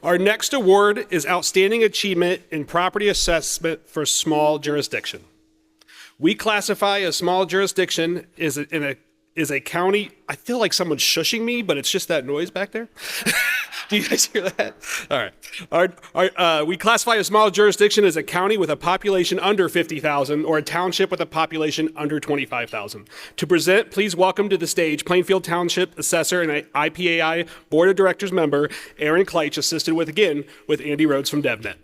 Our next award is Outstanding Achievement in Property Assessment for Small Jurisdiction. We classify a small jurisdiction is a county. I feel like someone's shushing me, but it's just that noise back there. Do you guys hear that? All right. We classify a small jurisdiction as a county with a population under 50,000 or a township with a population under 25,000. To present, please welcome to the stage Plainfield Township Assessor and IPAI Board of Directors member Aaron Kleitch, assisted with Andy Rhodes from DevNet.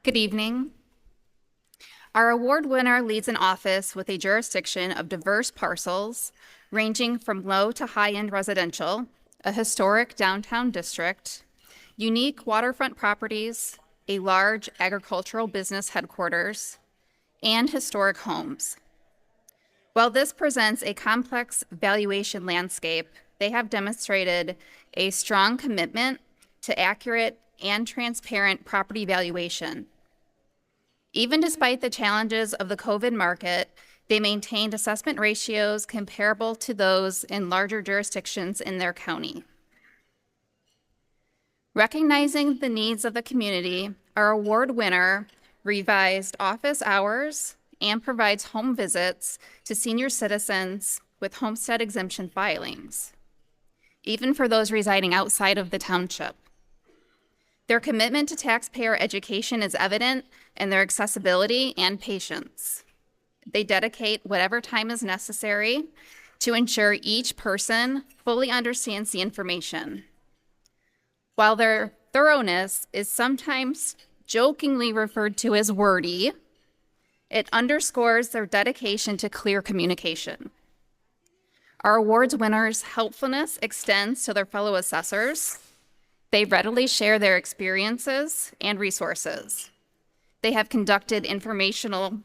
Good evening. Our award winner leads an office with a jurisdiction of diverse parcels ranging from low to high-end residential, a historic downtown district, unique waterfront properties, a large agricultural business headquarters, and historic homes. While this presents a complex valuation landscape, they have demonstrated a strong commitment to accurate and transparent property valuation. Even despite the challenges of the COVID market, they maintained assessment ratios comparable to those in larger jurisdictions in their county. Recognizing the needs of the community, our award winner revised office hours and provides home visits to senior citizens with homestead exemption filings, even for those residing outside of the township. Their commitment to taxpayer education is evident in their accessibility and patience. They dedicate whatever time is necessary to ensure each person fully understands the information. While their thoroughness is sometimes jokingly referred to as wordy, it underscores their dedication to clear communication. Our awards winners' helpfulness extends to their fellow assessors. They readily share their experiences and resources. They have conducted informational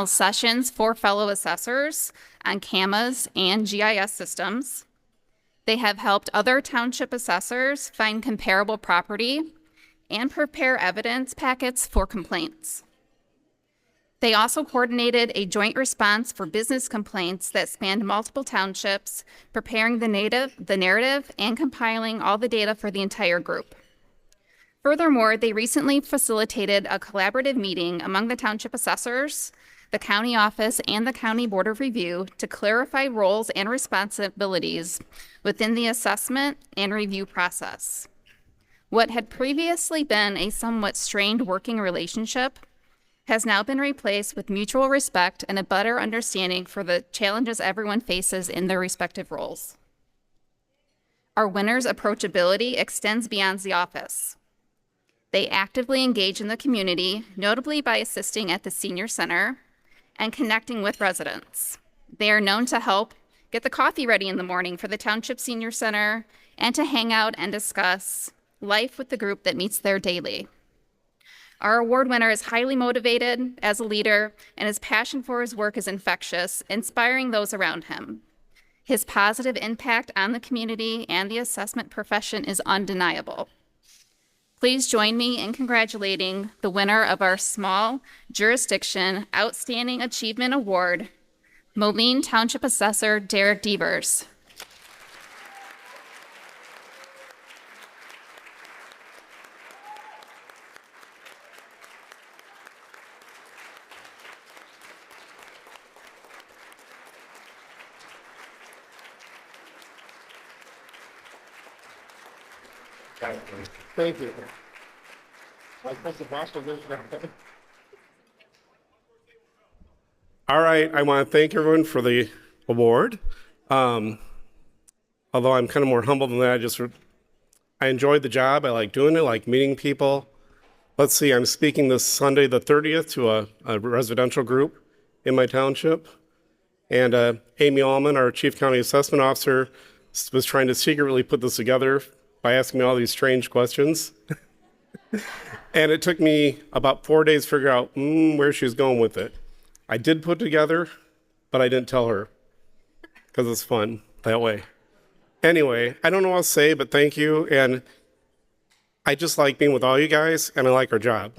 sessions for fellow assessors on CAMAs and GIS systems. They have helped other township assessors find comparable property and prepare evidence packets for complaints. They also coordinated a joint response for business complaints that spanned multiple townships, preparing the narrative and compiling all the data for the entire group. Furthermore, they recently facilitated a collaborative meeting among the township assessors, the county office, and the county board of review to clarify roles and responsibilities within the assessment and review process. What had previously been a somewhat strained working relationship has now been replaced with mutual respect and a better understanding for the challenges everyone faces in their respective roles. Our winners' approachability extends beyond the office. They actively engage in the community, notably by assisting at the senior center and connecting with residents. They are known to help get the coffee ready in the morning for the Township Senior Center and to hang out and discuss life with the group that meets there daily. Our award winner is highly motivated as a leader, and his passion for his work is infectious, inspiring those around him. His positive impact on the community and the assessment profession is undeniable. Please join me in congratulating the winner of our Small Jurisdiction Outstanding Achievement Award, Moline Township Assessor Derek Devers. Thank you. All right, I want to thank everyone for the award. Although I'm kind of more humble than that, I enjoyed the job. I like doing it, I like meeting people. Let's see, I'm speaking this Sunday the 30th to a residential group in my township. And Amy Allman, our Chief County Assessment Officer, was trying to secretly put this together by asking me all these strange questions. And it took me about 4 days to figure out where she was going with it. I did put together, but I didn't tell her because it's fun that way. Anyway, I don't know what to say, but thank you. And I just like being with all you guys, and I like our job.